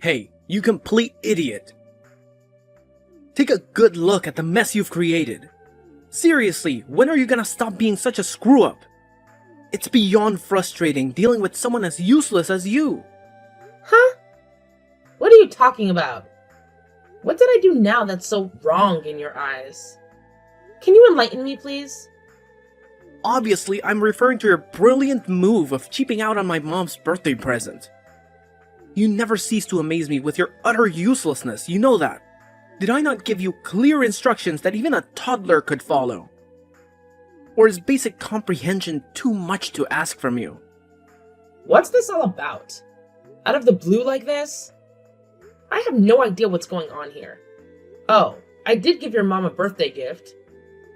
Hey, you complete idiot! Take a good look at the mess you've created. Seriously, when are you gonna stop being such a screw-up? It's beyond frustrating dealing with someone as useless as you. Huh? What are you talking about? What did I do now that's so wrong in your eyes? Can you enlighten me, please? Obviously, I'm referring to your brilliant move of cheaping out on my mom's birthday present. You never cease to amaze me with your utter uselessness, you know that. Did I not give you clear instructions that even a toddler could follow? Or is basic comprehension too much to ask from you? What's this all about? Out of the blue like this? I have no idea what's going on here. Oh, I did give your mom a birthday gift.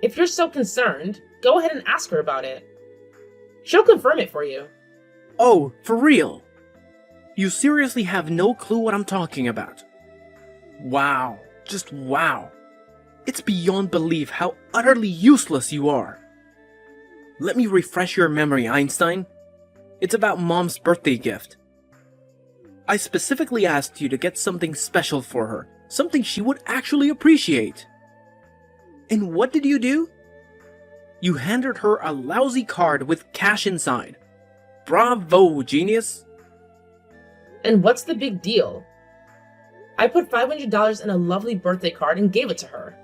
If you're so concerned, go ahead and ask her about it. She'll confirm it for you. Oh, for real? You seriously have no clue what I'm talking about? Wow, just wow. It's beyond belief how utterly useless you are. Let me refresh your memory, Einstein. It's about Mom's birthday gift. I specifically asked you to get something special for her, something she would actually appreciate. And what did you do? You handed her a lousy card with cash inside. Bravo, genius! And what's the big deal? I put $500 in a lovely birthday card and gave it to her.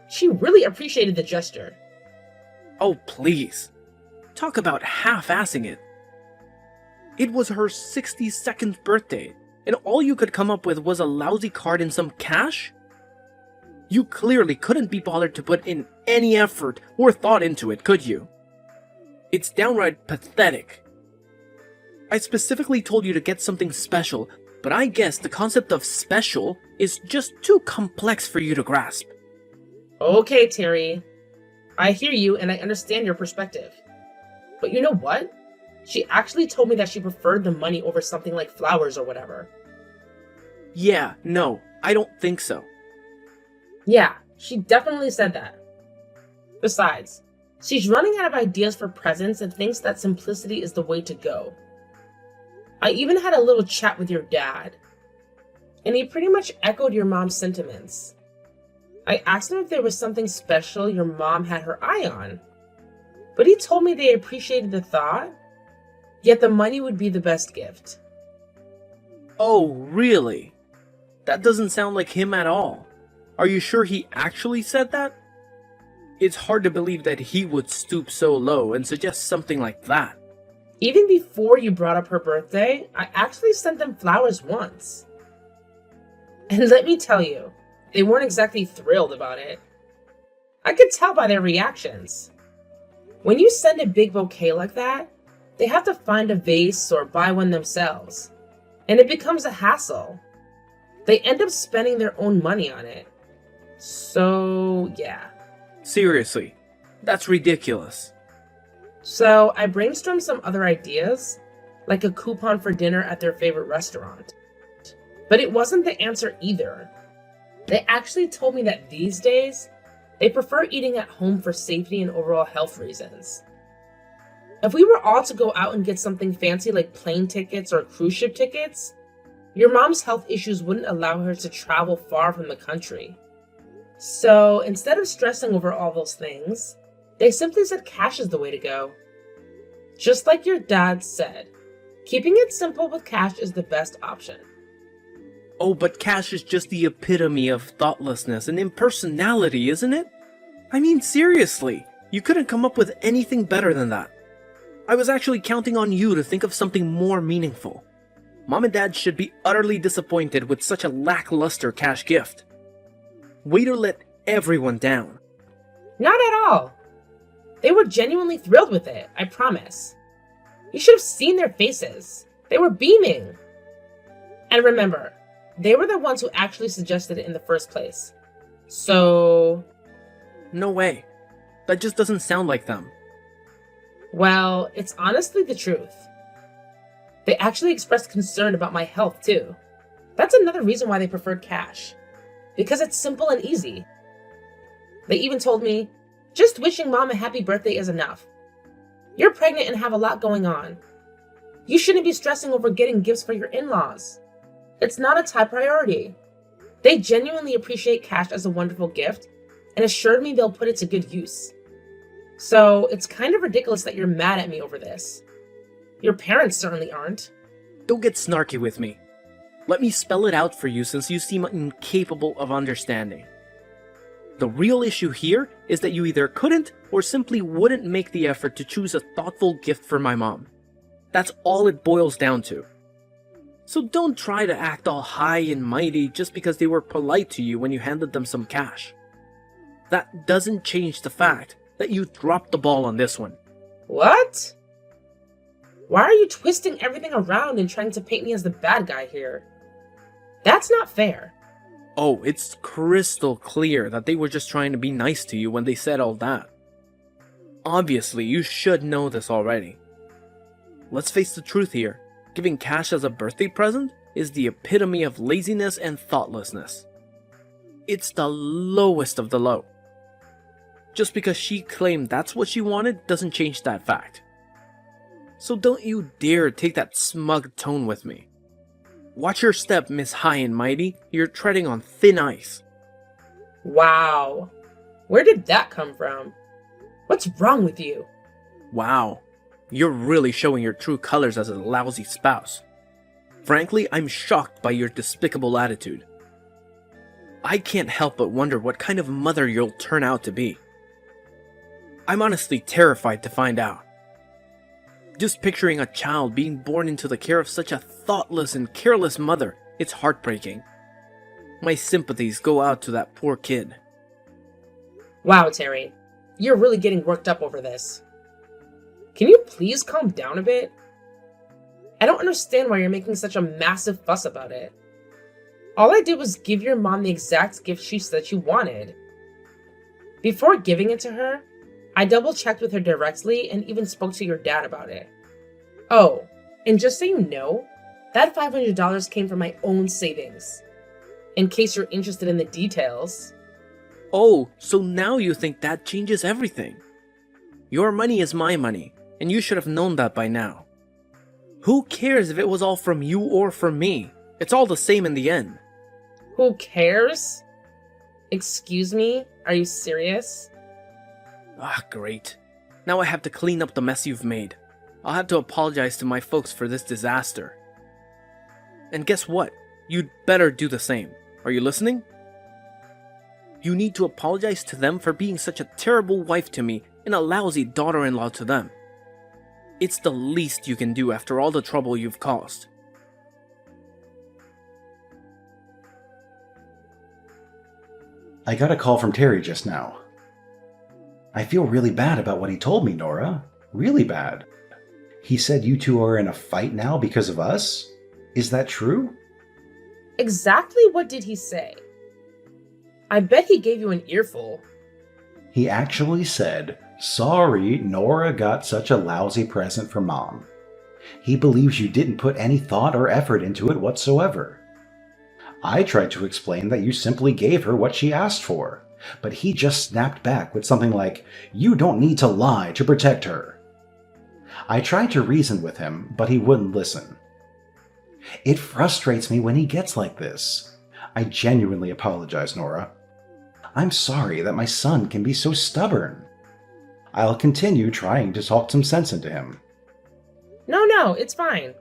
She really appreciated the gesture. Oh, please. Talk about half-assing it. It was her 62nd birthday, and all you could come up with was a lousy card and some cash? You clearly couldn't be bothered to put in any effort or thought into it, could you? It's downright pathetic. I specifically told you to get something special, but I guess the concept of special is just too complex for you to grasp. Okay, Terry. I hear you and I understand your perspective. But you know what? She actually told me that she preferred the money over something like flowers or whatever. Yeah, no, I don't think so. Yeah, she definitely said that. Besides, she's running out of ideas for presents and thinks that simplicity is the way to go. I even had a little chat with your dad, and he pretty much echoed your mom's sentiments. I asked him if there was something special your mom had her eye on, but he told me they appreciated the thought, yet the money would be the best gift. Oh, really? That doesn't sound like him at all. Are you sure he actually said that? It's hard to believe that he would stoop so low and suggest something like that. Even before you brought up her birthday, I actually sent them flowers once. And let me tell you, they weren't exactly thrilled about it. I could tell by their reactions. When you send a big bouquet like that, they have to find a vase or buy one themselves. And it becomes a hassle. They end up spending their own money on it. So, yeah. Seriously, that's ridiculous. So I brainstormed some other ideas, like a coupon for dinner at their favorite restaurant. But it wasn't the answer either. They actually told me that these days, they prefer eating at home for safety and overall health reasons. If we were all to go out and get something fancy like plane tickets or cruise ship tickets, your mom's health issues wouldn't allow her to travel far from the country. So instead of stressing over all those things, they simply said cash is the way to go. Just like your dad said, keeping it simple with cash is the best option. Oh, but cash is just the epitome of thoughtlessness and impersonality, isn't it? I mean, seriously, you couldn't come up with anything better than that. I was actually counting on you to think of something more meaningful. Mom and Dad should be utterly disappointed with such a lackluster cash gift. Way to let everyone down. Not at all. They were genuinely thrilled with it, I promise. You should have seen their faces. They were beaming. And remember, they were the ones who actually suggested it in the first place. So... No way. That just doesn't sound like them. Well, it's honestly the truth. They actually expressed concern about my health, too. That's another reason why they preferred cash. Because it's simple and easy. They even told me, just wishing Mom a happy birthday is enough. You're pregnant and have a lot going on. You shouldn't be stressing over getting gifts for your in-laws. It's not a top priority. They genuinely appreciate cash as a wonderful gift and assured me they'll put it to good use. So it's kind of ridiculous that you're mad at me over this. Your parents certainly aren't. Don't get snarky with me. Let me spell it out for you since you seem incapable of understanding. The real issue here is that you either couldn't or simply wouldn't make the effort to choose a thoughtful gift for my mom. That's all it boils down to. So don't try to act all high and mighty just because they were polite to you when you handed them some cash. That doesn't change the fact that you dropped the ball on this one. What? Why are you twisting everything around and trying to paint me as the bad guy here? That's not fair. Oh, it's crystal clear that they were just trying to be nice to you when they said all that. Obviously, you should know this already. Let's face the truth here. Giving cash as a birthday present is the epitome of laziness and thoughtlessness. It's the lowest of the low. Just because she claimed that's what she wanted doesn't change that fact. So don't you dare take that smug tone with me. Watch your step, Miss High and Mighty. You're treading on thin ice. Wow. Where did that come from? What's wrong with you? Wow. You're really showing your true colors as a lousy spouse. Frankly, I'm shocked by your despicable attitude. I can't help but wonder what kind of mother you'll turn out to be. I'm honestly terrified to find out. Just picturing a child being born into the care of such a thoughtless and careless mother, it's heartbreaking. My sympathies go out to that poor kid. Wow, Terry. You're really getting worked up over this. Can you please calm down a bit? I don't understand why you're making such a massive fuss about it. All I did was give your mom the exact gift she said she wanted. Before giving it to her, I double-checked with her directly and even spoke to your dad about it. Oh, and just so you know, that $500 came from my own savings. In case you're interested in the details. Oh, so now you think that changes everything. Your money is my money, and you should have known that by now. Who cares if it was all from you or from me? It's all the same in the end. Who cares? Excuse me? Are you serious? Ah, great. Now I have to clean up the mess you've made. I'll have to apologize to my folks for this disaster. And guess what? You'd better do the same. Are you listening? You need to apologize to them for being such a terrible wife to me and a lousy daughter-in-law to them. It's the least you can do after all the trouble you've caused. I got a call from Terry just now. I feel really bad about what he told me, Nora. Really bad. He said you two are in a fight now because of us? Is that true? Exactly what did he say? I bet he gave you an earful. He actually said, "Sorry, Nora got such a lousy present from Mom." He believes you didn't put any thought or effort into it whatsoever. I tried to explain that you simply gave her what she asked for, but he just snapped back with something like, "You don't need to lie to protect her." I tried to reason with him, but he wouldn't listen. It frustrates me when he gets like this. I genuinely apologize, Nora. I'm sorry that my son can be so stubborn. I'll continue trying to talk some sense into him. No, it's fine.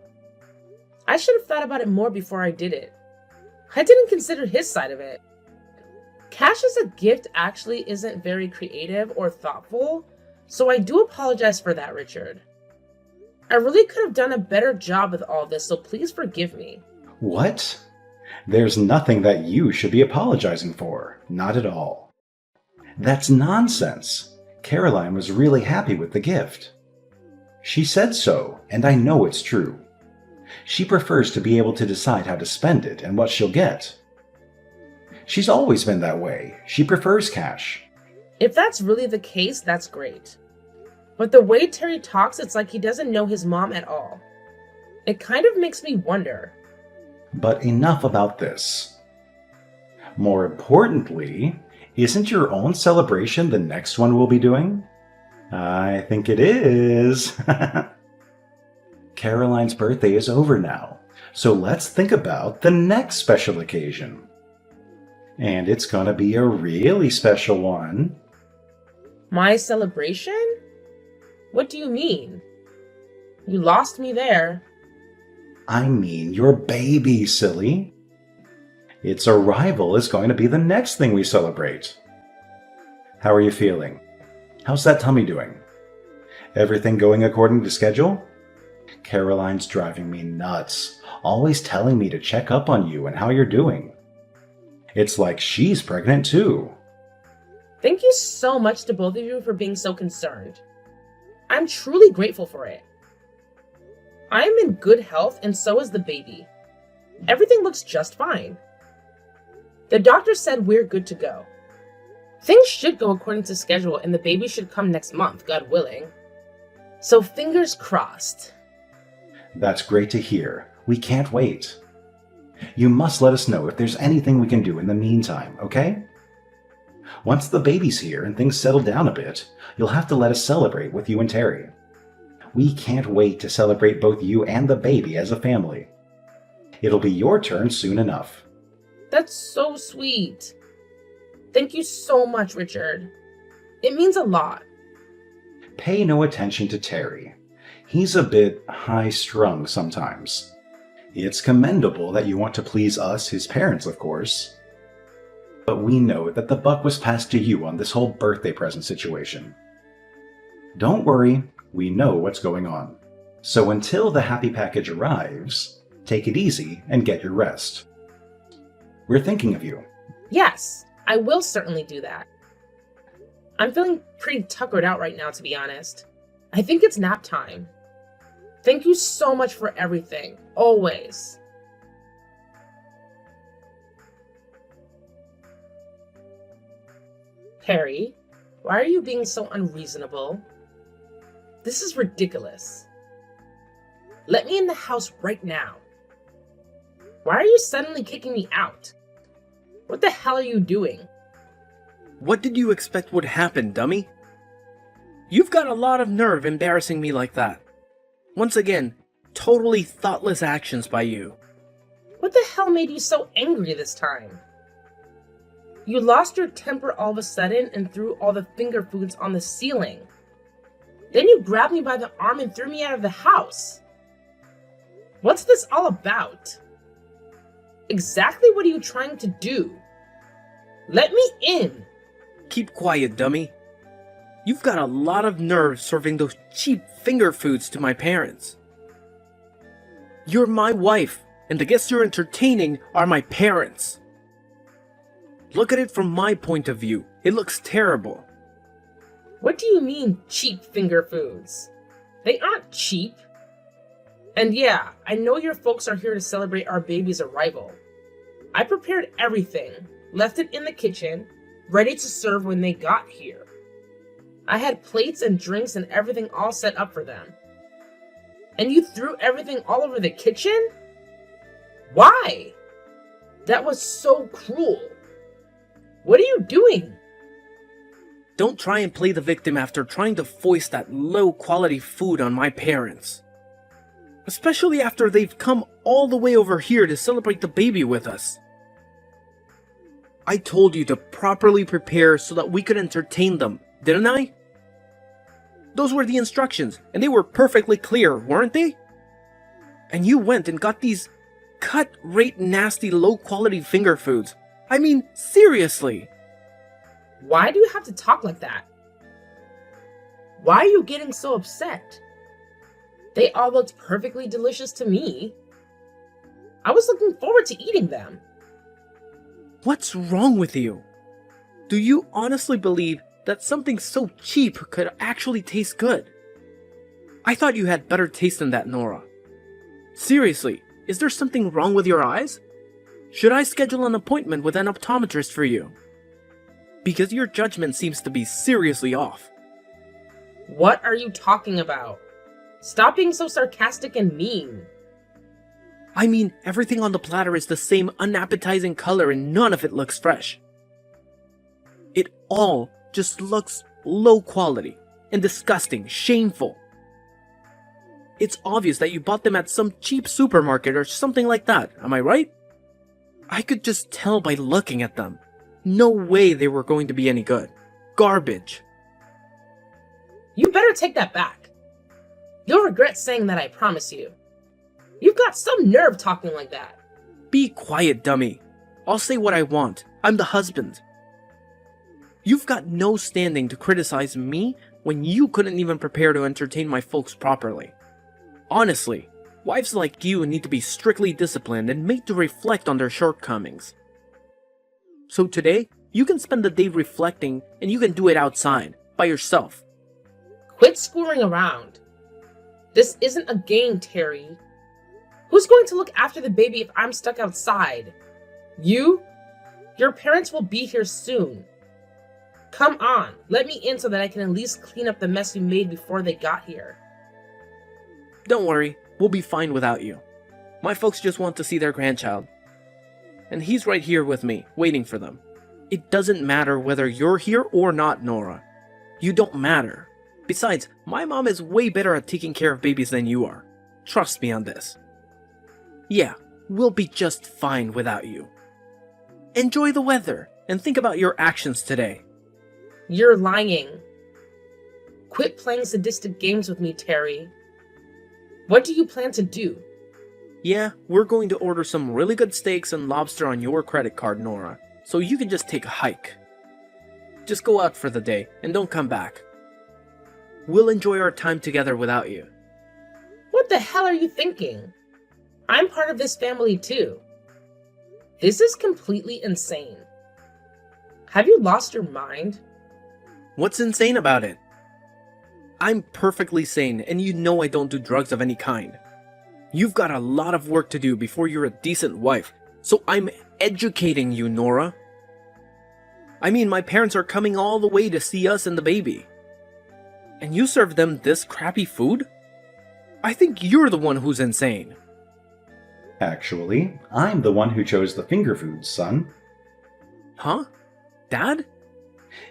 I should have thought about it more before I did it. I didn't consider his side of it. Cash as a gift actually isn't very creative or thoughtful, so I do apologize for that, Richard. I really could have done a better job with all this, so please forgive me. What? There's nothing that you should be apologizing for. Not at all. That's nonsense. Caroline was really happy with the gift. She said so, and I know it's true. She prefers to be able to decide how to spend it and what she'll get. She's always been that way. She prefers cash. If that's really the case, that's great. But the way Terry talks, it's like he doesn't know his mom at all. It kind of makes me wonder. But enough about this. More importantly, isn't your own celebration the next one we'll be doing? I think it is. Caroline's birthday is over now, So let's think about the next special occasion. And it's gonna be a really special one. My celebration? What do you mean? You lost me there. I mean your baby, silly. Its arrival is going to be the next thing we celebrate. How are you feeling? How's that tummy doing? Everything going according to schedule? Caroline's driving me nuts, always telling me to check up on you and how you're doing. It's like she's pregnant too. Thank you so much to both of you for being so concerned. I'm truly grateful for it. I am in good health and so is the baby. Everything looks just fine. The doctor said we're good to go. Things should go according to schedule and the baby should come next month, God willing. So fingers crossed. That's great to hear. We can't wait. You must let us know if there's anything we can do in the meantime, okay? Once the baby's here and things settle down a bit, you'll have to let us celebrate with you and Terry. We can't wait to celebrate both you and the baby as a family. It'll be your turn soon enough. That's so sweet. Thank you so much, Richard. It means a lot. Pay no attention to Terry. He's a bit high-strung sometimes. It's commendable that you want to please us, his parents, of course. But we know that the buck was passed to you on this whole birthday present situation. Don't worry, we know what's going on. So until the happy package arrives, take it easy and get your rest. We're thinking of you. Yes, I will certainly do that. I'm feeling pretty tuckered out right now, to be honest. I think it's nap time. Thank you so much for everything, always. Harry, why are you being so unreasonable? This is ridiculous. Let me in the house right now. Why are you suddenly kicking me out? What the hell are you doing? What did you expect would happen, dummy? You've got a lot of nerve embarrassing me like that. Once again, totally thoughtless actions by you. What the hell made you so angry this time? You lost your temper all of a sudden and threw all the finger foods on the ceiling. Then you grabbed me by the arm and threw me out of the house. What's this all about? Exactly what are you trying to do? Let me in! Keep quiet, dummy. You've got a lot of nerve serving those cheap finger foods to my parents. You're my wife, and the guests you're entertaining are my parents. Look at it from my point of view. It looks terrible. What do you mean, cheap finger foods? They aren't cheap. And yeah, I know your folks are here to celebrate our baby's arrival. I prepared everything, left it in the kitchen, ready to serve when they got here. I had plates and drinks and everything all set up for them. And you threw everything all over the kitchen? Why? That was so cruel. What are you doing? Don't try and play the victim after trying to foist that low-quality food on my parents. Especially after they've come all the way over here to celebrate the baby with us. I told you to properly prepare so that we could entertain them, didn't I? Those were the instructions, and they were perfectly clear, weren't they? And you went and got these cut-rate nasty low-quality finger foods. I mean, seriously. Why do you have to talk like that? Why are you getting so upset? They all looked perfectly delicious to me. I was looking forward to eating them. What's wrong with you? Do you honestly believe that something so cheap could actually taste good? I thought you had better taste than that, Nora. Seriously, is there something wrong with your eyes? Should I schedule an appointment with an optometrist for you? Because your judgment seems to be seriously off. What are you talking about? Stop being so sarcastic and mean. I mean, everything on the platter is the same unappetizing color and none of it looks fresh. It all just looks low quality and disgusting, shameful. It's obvious that you bought them at some cheap supermarket or something like that, am I right? I could just tell by looking at them. No way they were going to be any good. Garbage. You better take that back. You'll regret saying that, I promise you. You've got some nerve talking like that. Be quiet, dummy. I'll say what I want. I'm the husband. You've got no standing to criticize me when you couldn't even prepare to entertain my folks properly. Honestly, wives like you need to be strictly disciplined and made to reflect on their shortcomings. So today, you can spend the day reflecting and you can do it outside, by yourself. Quit screwing around. This isn't a game, Terry. Who's going to look after the baby if I'm stuck outside? You? Your parents will be here soon. Come on, let me in so that I can at least clean up the mess you made before they got here. Don't worry, we'll be fine without you. My folks just want to see their grandchild. And he's right here with me, waiting for them. It doesn't matter whether you're here or not, Nora. You don't matter. Besides, my mom is way better at taking care of babies than you are. Trust me on this. Yeah, we'll be just fine without you. Enjoy the weather, and think about your actions today. You're lying. Quit playing sadistic games with me, Terry. What do you plan to do? Yeah, we're going to order some really good steaks and lobster on your credit card, Nora, so you can just take a hike. Just go out for the day, and don't come back. We'll enjoy our time together without you. What the hell are you thinking? I'm part of this family too. This is completely insane. Have you lost your mind? What's insane about it? I'm perfectly sane, and you know I don't do drugs of any kind. You've got a lot of work to do before you're a decent wife, so I'm educating you, Nora. I mean, my parents are coming all the way to see us and the baby. And you serve them this crappy food? I think you're the one who's insane. Actually, I'm the one who chose the finger foods, son. Huh? Dad?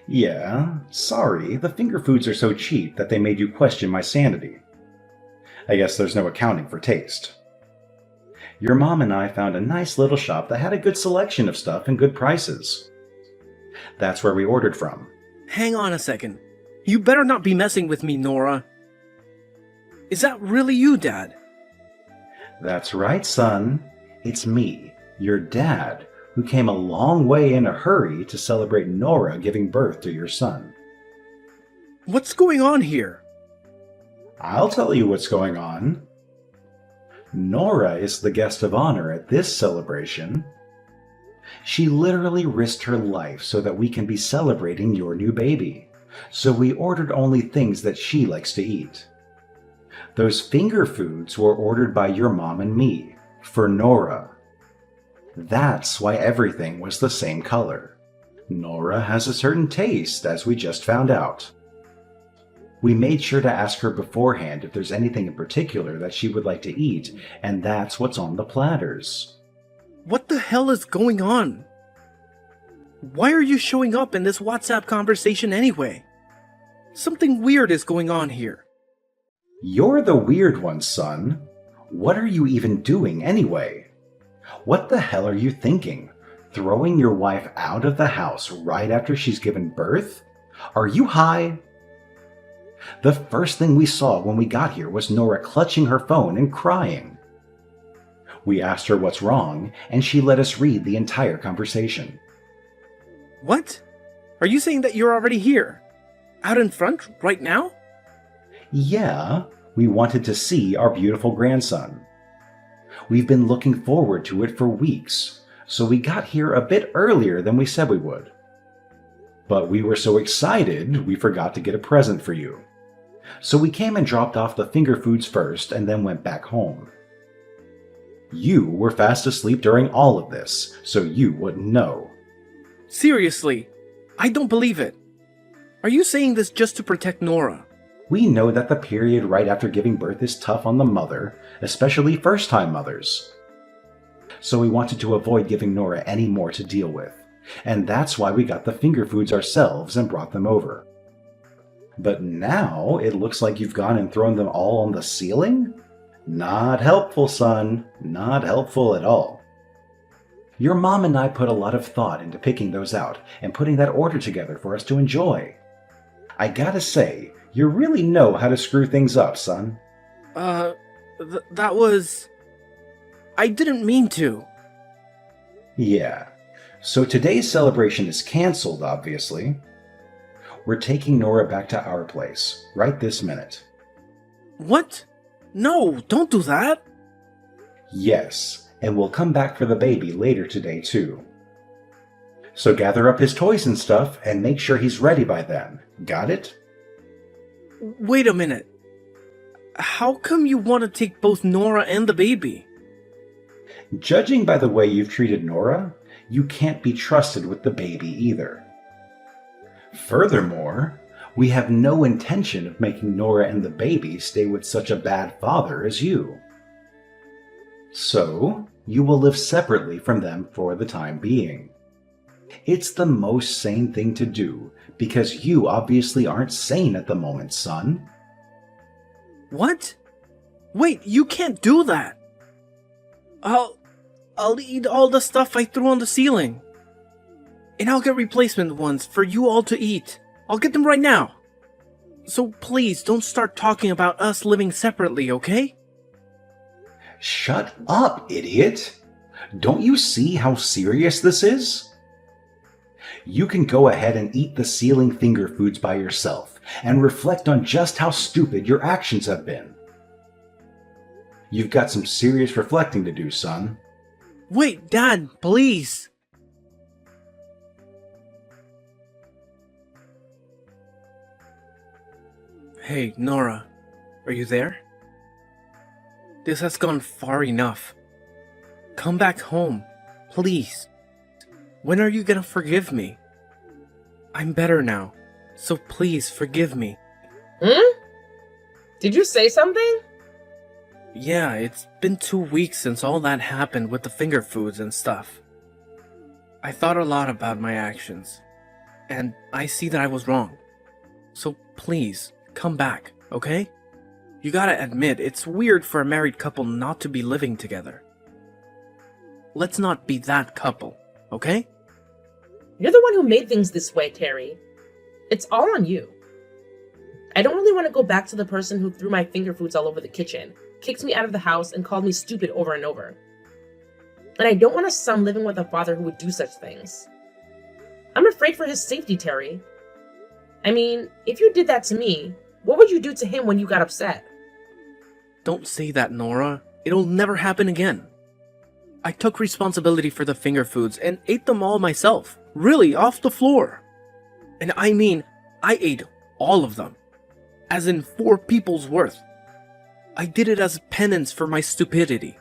Yeah, sorry, the finger foods are so cheap that they made you question my sanity. I guess there's no accounting for taste. Your mom and I found a nice little shop that had a good selection of stuff and good prices. That's where we ordered from. Hang on a second. You better not be messing with me, Nora. Is that really you, Dad? That's right, son. It's me, your dad, who came a long way in a hurry to celebrate Nora giving birth to your son. What's going on here? I'll tell you what's going on. Nora is the guest of honor at this celebration. She literally risked her life so that we can be celebrating your new baby. So we ordered only things that she likes to eat. Those finger foods were ordered by your mom and me, for Nora. That's why everything was the same color. Nora has a certain taste, as we just found out. We made sure to ask her beforehand if there's anything in particular that she would like to eat, and that's what's on the platters. What the hell is going on? Why are you showing up in this WhatsApp conversation anyway? Something weird is going on here. You're the weird one, son. What are you even doing anyway? What the hell are you thinking? Throwing your wife out of the house right after she's given birth? Are you high? The first thing we saw when we got here was Nora clutching her phone and crying. We asked her what's wrong, and she let us read the entire conversation. What? Are you saying that you're already here? Out in front, right now? Yeah, we wanted to see our beautiful grandson. We've been looking forward to it for weeks, so we got here a bit earlier than we said we would. But we were so excited, we forgot to get a present for you. So we came and dropped off the finger foods first and then went back home. You were fast asleep during all of this, so you wouldn't know. Seriously, I don't believe it. Are you saying this just to protect Nora? We know that the period right after giving birth is tough on the mother, especially first-time mothers. So we wanted to avoid giving Nora any more to deal with, and that's why we got the finger foods ourselves and brought them over. But now it looks like you've gone and thrown them all on the ceiling? Not helpful, son. Not helpful at all. Your mom and I put a lot of thought into picking those out and putting that order together for us to enjoy. I gotta say, you really know how to screw things up, son. That was... I didn't mean to. Yeah. So today's celebration is canceled, obviously. We're taking Nora back to our place, right this minute. What? No, don't do that. Yes, and we'll come back for the baby later today, too. So gather up his toys and stuff and make sure he's ready by then. Got it? Wait a minute. How come you want to take both Nora and the baby? Judging by the way you've treated Nora, you can't be trusted with the baby either. Furthermore, we have no intention of making Nora and the baby stay with such a bad father as you. So, you will live separately from them for the time being. It's the most sane thing to do, because you obviously aren't sane at the moment, son. What? Wait, you can't do that. I'll eat all the stuff I threw on the ceiling. And I'll get replacement ones for you all to eat. I'll get them right now. So please don't start talking about us living separately, okay? Shut up, idiot! Don't you see how serious this is? You can go ahead and eat the ceiling finger foods by yourself and reflect on just how stupid your actions have been. You've got some serious reflecting to do, son. Wait, Dad, please. Hey, Nora, are you there? This has gone far enough. Come back home, please. When are you gonna forgive me? I'm better now, so please forgive me. Did you say something? Yeah, it's been 2 weeks since all that happened with the finger foods and stuff. I thought a lot about my actions, and I see that I was wrong. So please, come back, okay? You gotta admit, it's weird for a married couple not to be living together. Let's not be that couple, okay? You're the one who made things this way, Terry. It's all on you. I don't really want to go back to the person who threw my finger foods all over the kitchen, kicked me out of the house, and called me stupid over and over. And I don't want a son living with a father who would do such things. I'm afraid for his safety, Terry. I mean, if you did that to me, what would you do to him when you got upset? Don't say that, Nora. It'll never happen again. I took responsibility for the finger foods and ate them all myself. Really, off the floor. And I mean, I ate all of them. As in 4 people's worth. I did it as penance for my stupidity.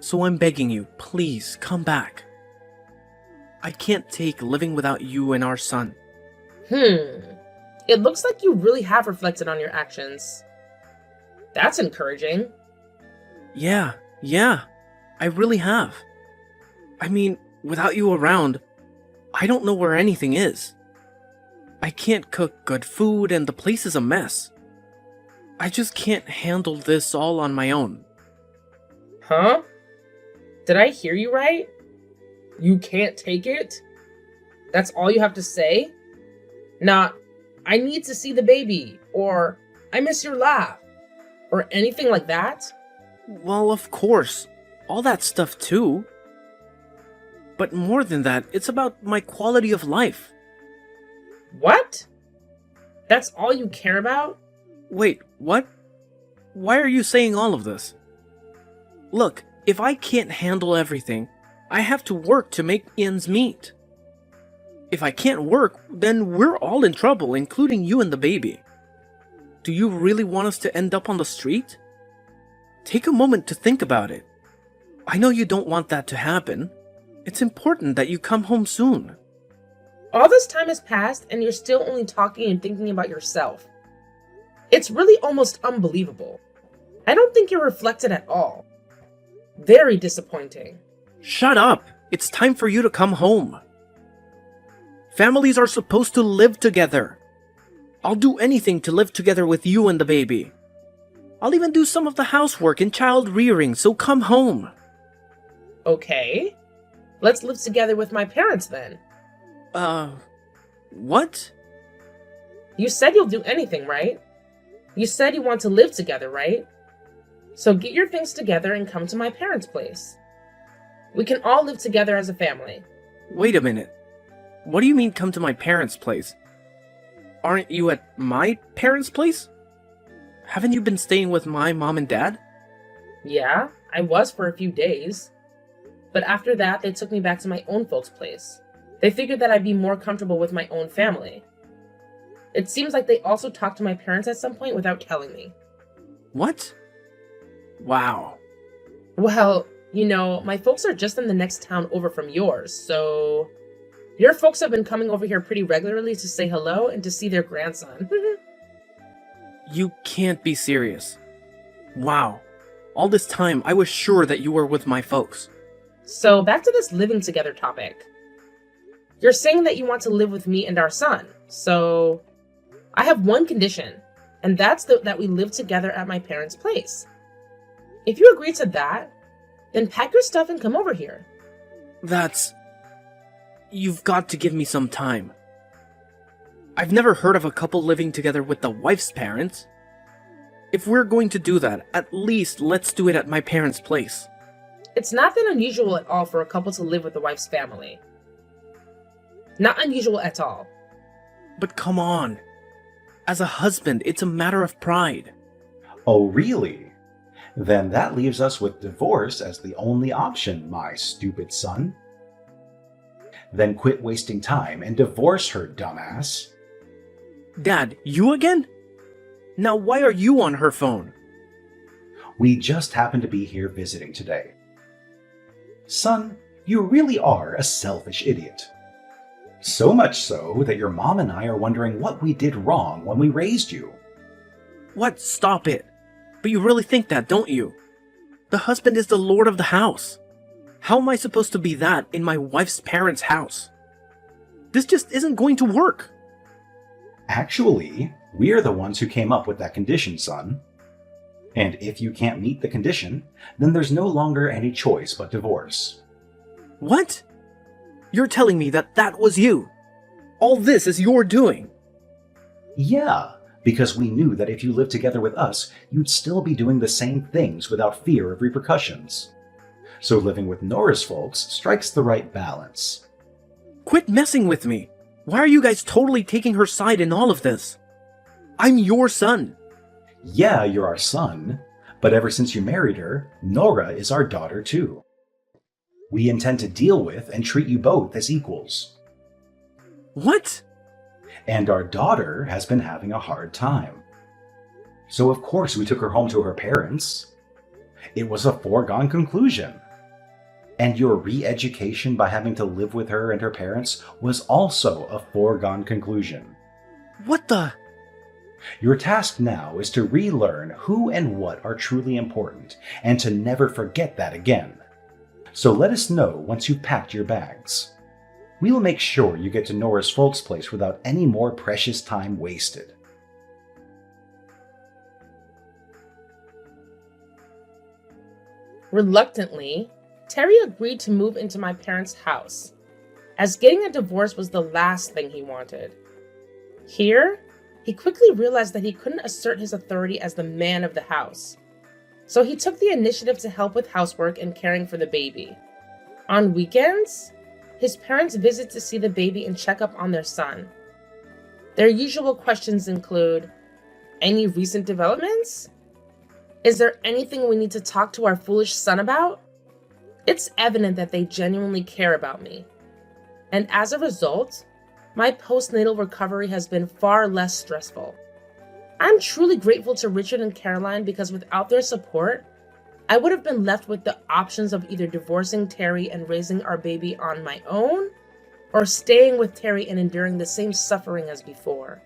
So I'm begging you, please come back. I can't take living without you and our son. It looks like you really have reflected on your actions. That's encouraging. Yeah, I really have. I mean, without you around, I don't know where anything is. I can't cook good food and the place is a mess. I just can't handle this all on my own. Huh? Did I hear you right? You can't take it? That's all you have to say? Not, I need to see the baby, or I miss your laugh, or anything like that? Well, of course. All that stuff too. But more than that, it's about my quality of life. What? That's all you care about? Wait, what? Why are you saying all of this? Look, if I can't handle everything, I have to work to make ends meet. If I can't work, then we're all in trouble, including you and the baby. Do you really want us to end up on the street? Take a moment to think about it. I know you don't want that to happen. It's important that you come home soon. All this time has passed and you're still only talking and thinking about yourself. It's really almost unbelievable. I don't think you're reflected at all. Very disappointing. Shut up! It's time for you to come home. Families are supposed to live together. I'll do anything to live together with you and the baby. I'll even do some of the housework and child rearing, so come home. Okay. Let's live together with my parents then. What? You said you'll do anything, right? You said you want to live together, right? So get your things together and come to my parents' place. We can all live together as a family. Wait a minute. What do you mean come to my parents' place? Aren't you at my parents' place? Haven't you been staying with my mom and dad? Yeah, I was for a few days. But after that, they took me back to my own folks' place. They figured that I'd be more comfortable with my own family. It seems like they also talked to my parents at some point without telling me. What? Wow. Well, my folks are just in the next town over from yours, so your folks have been coming over here pretty regularly to say hello and to see their grandson. You can't be serious. Wow. All this time, I was sure that you were with my folks. So back to this living together topic. You're saying that you want to live with me and our son, so I have one condition, and that's that we live together at my parents' place. If you agree to that, then pack your stuff and come over here. You've got to give me some time. I've never heard of a couple living together with the wife's parents. If we're going to do that, at least let's do it at my parents' place. It's not that unusual at all for a couple to live with the wife's family. Not unusual at all. But come on. As a husband, it's a matter of pride. Oh, really? Then that leaves us with divorce as the only option, my stupid son. Then quit wasting time and divorce her, dumbass. Dad, you again? Now why are you on her phone? We just happen to be here visiting today. Son, you really are a selfish idiot. So much so that your mom and I are wondering what we did wrong when we raised you. What? Stop it. But you really think that, don't you? The husband is the lord of the house. How am I supposed to be that in my wife's parents' house? This just isn't going to work. Actually, we're the ones who came up with that condition, son. And if you can't meet the condition, then there's no longer any choice but divorce. What? You're telling me that was you? All this is your doing? Yeah, because we knew that if you lived together with us, you'd still be doing the same things without fear of repercussions. So living with Nora's folks strikes the right balance. Quit messing with me. Why are you guys totally taking her side in all of this? I'm your son. Yeah, you're our son, but ever since you married her, Nora is our daughter too. We intend to deal with and treat you both as equals. What? And our daughter has been having a hard time. So of course we took her home to her parents. It was a foregone conclusion. And your re-education by having to live with her and her parents was also a foregone conclusion. What the? Your task now is to relearn who and what are truly important, and to never forget that again. So let us know once you've packed your bags. We'll make sure you get to Nora's folks' place without any more precious time wasted. Reluctantly, Terry agreed to move into my parents' house, as getting a divorce was the last thing he wanted. Here, he quickly realized that he couldn't assert his authority as the man of the house, so he took the initiative to help with housework and caring for the baby. On weekends, his parents visit to see the baby and check up on their son. Their usual questions include, any recent developments? Is there anything we need to talk to our foolish son about? It's evident that they genuinely care about me. And as a result, my postnatal recovery has been far less stressful. I'm truly grateful to Richard and Caroline because without their support, I would have been left with the options of either divorcing Terry and raising our baby on my own, or staying with Terry and enduring the same suffering as before.